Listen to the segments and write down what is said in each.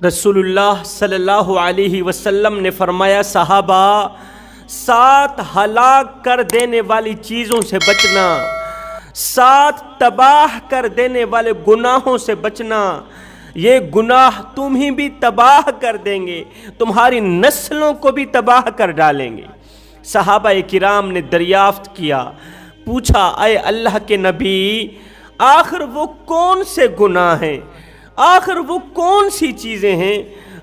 رسول اللہ صلی اللہ علیہ وسلم نے فرمایا، صحابہ 7 ہلاک کر دینے والی چیزوں سے بچنا، 7 تباہ کر دینے والے گناہوں سے بچنا۔ یہ گناہ تمہیں بھی تباہ کر دیں گے، تمہاری نسلوں کو بھی تباہ کر ڈالیں گے۔ صحابہ کرام نے دریافت کیا، پوچھا، اے اللہ کے نبی، آخر وہ کون سے گناہ ہیں، آخر وہ کون سی چیزیں ہیں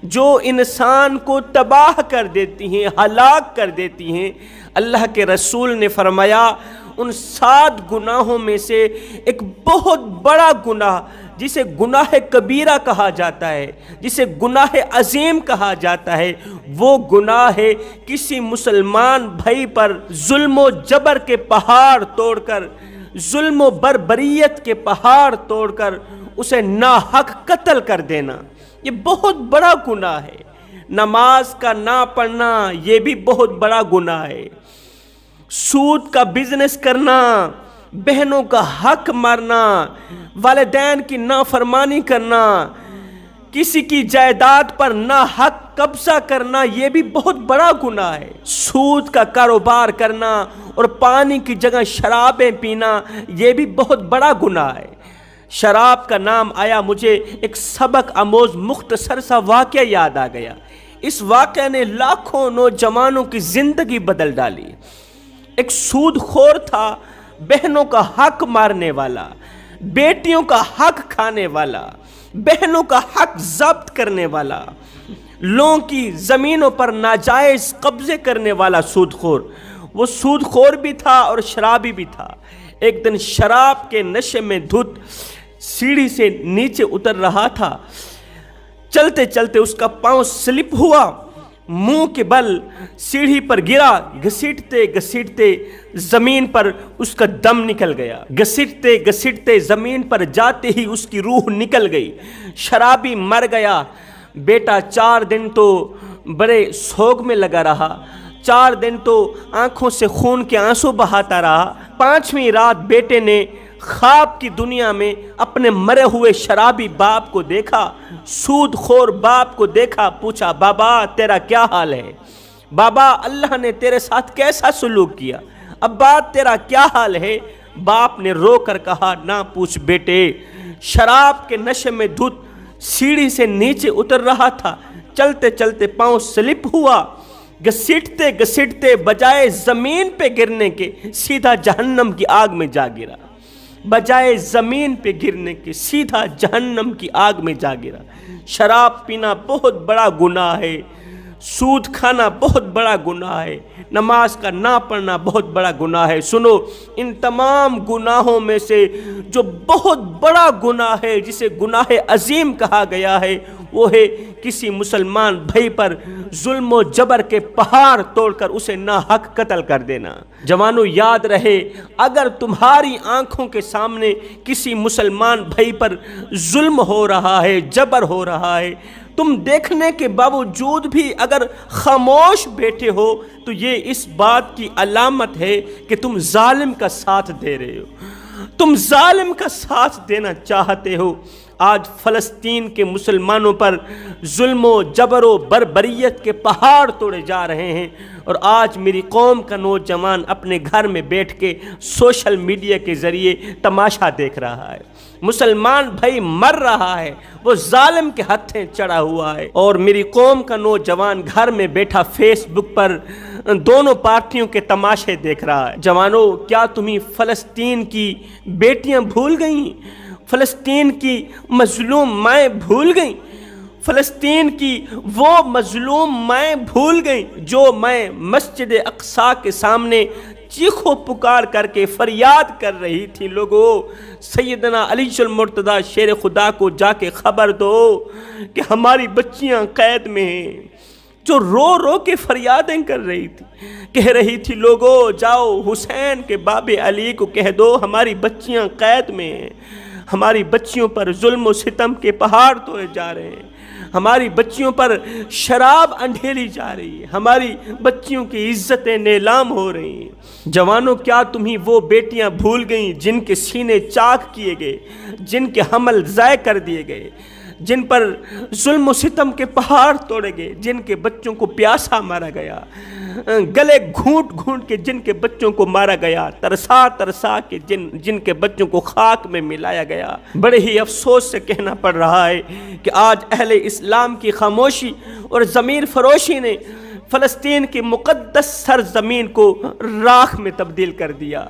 جو انسان کو تباہ کر دیتی ہیں، ہلاک کر دیتی ہیں؟ اللہ کے رسول نے فرمایا، ان 7 گناہوں میں سے ایک بہت بڑا گناہ جسے گناہ کبیرہ کہا جاتا ہے، جسے گناہ عظیم کہا جاتا ہے، وہ گناہ ہے کسی مسلمان بھائی پر ظلم و جبر کے پہاڑ توڑ کر، ظلم و بربریت کے پہاڑ توڑ کر اسے ناحق قتل کر دینا۔ یہ بہت بڑا گناہ ہے۔ نماز کا نہ پڑھنا یہ بھی بہت بڑا گناہ ہے۔ سود کا بزنس کرنا، بہنوں کا حق مارنا، والدین کی نافرمانی کرنا، کسی کی جائیداد پر ناحق قبضہ کرنا، یہ بھی بہت بڑا گناہ ہے۔ سود کا کاروبار کرنا اور پانی کی جگہ شرابیں پینا، یہ بھی بہت بڑا گناہ ہے۔ شراب کا نام آیا، مجھے ایک سبق آموز مختصر سا واقعہ یاد آ گیا۔ اس واقعے نے لاکھوں نوجوانوں کی زندگی بدل ڈالی۔ ایک سود خور تھا، بہنوں کا حق مارنے والا، بیٹیوں کا حق کھانے والا، بہنوں کا حق ضبط کرنے والا، لوگوں کی زمینوں پر ناجائز قبضے کرنے والا سود خور۔ وہ سود خور بھی تھا اور شرابی بھی تھا۔ ایک دن شراب کے نشے میں دھت سیڑھی سے نیچے اتر رہا تھا۔ چلتے چلتے اس کا پاؤں سلپ ہوا، منہ کے بل سیڑھی پر گرا، گھسیٹتے گھسیٹتے زمین پر اس کا دم نکل گیا۔ گھسیٹتے گھسیٹتے زمین پر جاتے ہی اس کی روح نکل گئی۔ شرابی مر گیا۔ بیٹا 4 دن تو بڑے سوگ میں لگا رہا، 4 دن تو آنکھوں سے خون کے آنسو بہاتا رہا۔ 5ویں رات بیٹے نے خواب کی دنیا میں اپنے مرے ہوئے شرابی باپ کو دیکھا، سود خور باپ کو دیکھا۔ پوچھا، بابا تیرا کیا حال ہے؟ بابا اللہ نے تیرے ساتھ کیسا سلوک کیا؟ ابا تیرا کیا حال ہے؟ باپ نے رو کر کہا، نہ پوچھ بیٹے، شراب کے نشے میں دھت سیڑھی سے نیچے اتر رہا تھا، چلتے چلتے پاؤں سلپ ہوا، گھسیٹتے گھسیٹتے بجائے زمین پہ گرنے کے سیدھا جہنم کی آگ میں جا گرا۔ بجائے زمین پہ گرنے کے سیدھا جہنم کی آگ میں جا گرا۔ شراب پینا بہت بڑا گناہ ہے، سود کھانا بہت بڑا گناہ ہے، نماز کا نہ پڑھنا بہت بڑا گناہ ہے۔ سنو، ان تمام گناہوں میں سے جو بہت بڑا گناہ ہے، جسے گناہ عظیم کہا گیا ہے، وہ ہے کسی مسلمان بھائی پر ظلم و جبر کے پہاڑ توڑ کر اسے ناحق قتل کر دینا۔ جوانوں یاد رہے، اگر تمہاری آنکھوں کے سامنے کسی مسلمان بھائی پر ظلم ہو رہا ہے، جبر ہو رہا ہے، تم دیکھنے کے باوجود بھی اگر خاموش بیٹھے ہو تو یہ اس بات کی علامت ہے کہ تم ظالم کا ساتھ دے رہے ہو، تم ظالم کا ساتھ دینا چاہتے ہو۔ آج فلسطین کے مسلمانوں پر ظلم و جبر و بربریت کے پہاڑ توڑے جا رہے ہیں، اور آج میری قوم کا نوجوان اپنے گھر میں بیٹھ کے سوشل میڈیا کے ذریعے تماشا دیکھ رہا ہے۔ مسلمان بھائی مر رہا ہے، وہ ظالم کے ہتھیں چڑھا ہوا ہے، اور میری قوم کا نوجوان گھر میں بیٹھا فیس بک پر دونوں پارٹیوں کے تماشے دیکھ رہا ہے۔ جوانوں، کیا تمہیں فلسطین کی بیٹیاں بھول گئیں؟ فلسطین کی مظلوم مائیں بھول گئیں؟ فلسطین کی وہ مظلوم مائیں بھول گئیں جو مائیں مسجد اقصی کے سامنے چیخو پکار کر کے فریاد کر رہی تھی، لوگو سیدنا علی المرتضیٰ شیر خدا کو جا کے خبر دو کہ ہماری بچیاں قید میں ہیں، جو رو رو کے فریادیں کر رہی تھی، کہہ رہی تھی، لوگو جاؤ حسین کے باب علی کو کہہ دو ہماری بچیاں قید میں ہیں، ہماری بچیوں پر ظلم و ستم کے پہاڑ توڑے جا رہے ہیں، ہماری بچیوں پر شراب انڈھیلی جا رہی ہے، ہماری بچیوں کی عزتیں نیلام ہو رہی ہیں۔ جوانوں، کیا تمہیں وہ بیٹیاں بھول گئیں جن کے سینے چاک کیے گئے، جن کے حمل ضائع کر دیے گئے، جن پر ظلم و ستم کے پہاڑ توڑے گئے، جن کے بچوں کو پیاسا مارا گیا، گلے گھونٹ گھونٹ کے جن کے بچوں کو مارا گیا، ترسا ترسا کے جن کے بچوں کو خاک میں ملایا گیا۔ بڑے ہی افسوس سے کہنا پڑ رہا ہے کہ آج اہل اسلام کی خاموشی اور ضمیر فروشی نے فلسطین کی مقدس سرزمین کو راکھ میں تبدیل کر دیا،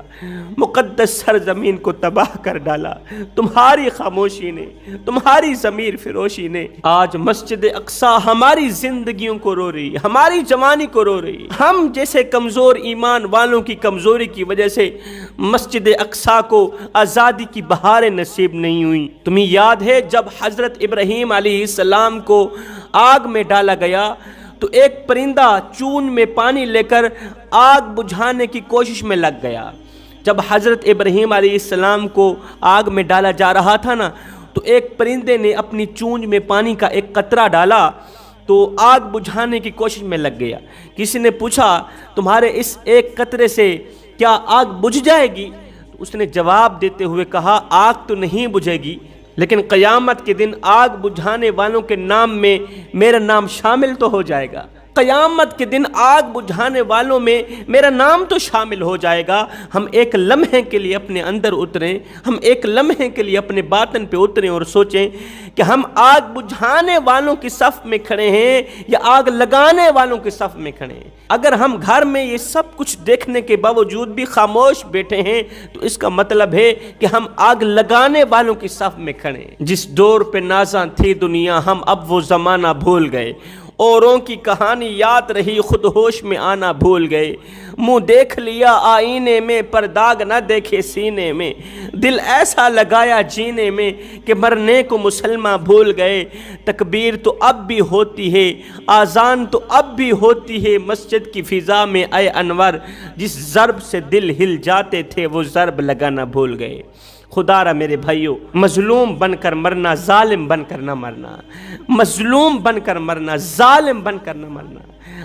مقدس سرزمین کو تباہ کر ڈالا۔ تمہاری خاموشی نے، تمہاری ضمیر فروشی نے آج مسجد اقصی ہماری زندگیوں کو رو رہی، ہماری جوانی کو رو رہی۔ ہم جیسے کمزور ایمان والوں کی کمزوری کی وجہ سے مسجد اقصی کو آزادی کی بہاریں نصیب نہیں ہوئی۔ تمہیں یاد ہے جب حضرت ابراہیم علیہ السلام کو آگ میں ڈالا گیا تو ایک پرندہ چون میں پانی لے کر آگ بجھانے کی کوشش میں لگ گیا۔ جب حضرت ابراہیم علیہ السلام کو آگ میں ڈالا جا رہا تھا نا، تو ایک پرندے نے اپنی چونچ میں پانی کا ایک قطرہ ڈالا تو آگ بجھانے کی کوشش میں لگ گیا۔ کسی نے پوچھا تمہارے اس ایک قطرے سے کیا آگ بجھ جائے گی؟ تو اس نے جواب دیتے ہوئے کہا آگ تو نہیں بجھے گی، لیکن قیامت کے دن آگ بجھانے والوں کے نام میں میرا نام شامل تو ہو جائے گا۔ قیامت کے دن آگ بجھانے والوں میں میرا نام تو شامل ہو جائے گا۔ ہم ایک لمحے کے لیے اپنے اندر اتریں، ہم ایک لمحے کے لیے اپنے باطن پہ اتریں اور سوچیں کہ ہم آگ بجھانے والوں کی صف میں کھڑے ہیں یا آگ لگانے والوں کی صف میں کھڑے ہیں۔ اگر ہم گھر میں یہ سب کچھ دیکھنے کے باوجود بھی خاموش بیٹھے ہیں تو اس کا مطلب ہے کہ ہم آگ لگانے والوں کی صف میں کھڑے ہیں۔ جس دور پہ نازاں تھی دنیا، ہم اب وہ زمانہ بھول گئے، اوروں کی کہانی یاد رہی، خود ہوش میں آنا بھول گئے۔ منہ دیکھ لیا آئینے میں پر داغ نہ دیکھے سینے میں، دل ایسا لگایا جینے میں کہ مرنے کو مسلمان بھول گئے۔ تکبیر تو اب بھی ہوتی ہے، آذان تو اب بھی ہوتی ہے مسجد کی فضا میں، اے انور جس ضرب سے دل ہل جاتے تھے وہ ضرب لگانا بھول گئے۔ خدا را میرے بھائیو، مظلوم بن کر مرنا، ظالم بن کر نہ مرنا، مظلوم بن کر مرنا، ظالم بن کر نہ مرنا۔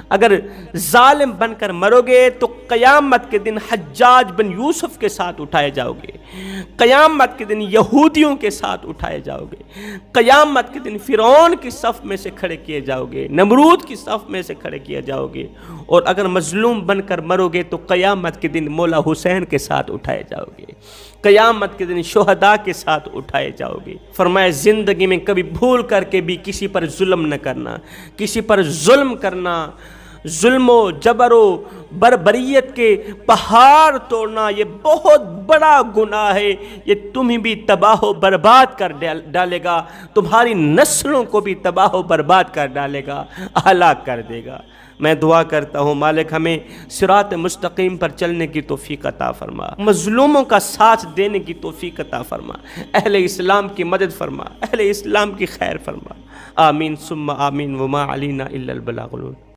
اگر ظالم بن کر مرو گے تو قیامت کے دن حجاج بن یوسف کے ساتھ اٹھائے جاؤ گے، قیامت کے دن یہودیوں کے ساتھ اٹھائے جاؤ گے، قیامت کے دن فرعون کی صف میں سے کھڑے کیے جاؤ گے، نمرود کی صف میں سے کھڑے کیے جاؤ گے، اور اگر مظلوم بن کر مرو گے تو قیامت کے دن مولا حسین کے ساتھ اٹھائے جاؤ گے، قیامت کے دن شہداء کے ساتھ اٹھائے جاؤ گے۔ فرمایا زندگی میں کبھی بھول کر کے بھی کسی پر ظلم نہ کرنا، کسی پر ظلم کرنا، ظلم و جبر و بربریت کے پہاڑ توڑنا یہ بہت بڑا گناہ ہے۔ یہ تمہیں بھی تباہ و برباد کر ڈالے گا، تمہاری نسلوں کو بھی تباہ و برباد کر ڈالے گا، ہلاک کر دے گا۔ میں دعا کرتا ہوں مالک ہمیں صراط مستقیم پر چلنے کی توفیق عطا فرما، مظلوموں کا ساتھ دینے کی توفیق عطا فرما، اہل اسلام کی مدد فرما، اہل اسلام کی خیر فرما، آمین ثم آمین، وما علینا الا البلاغ المبین۔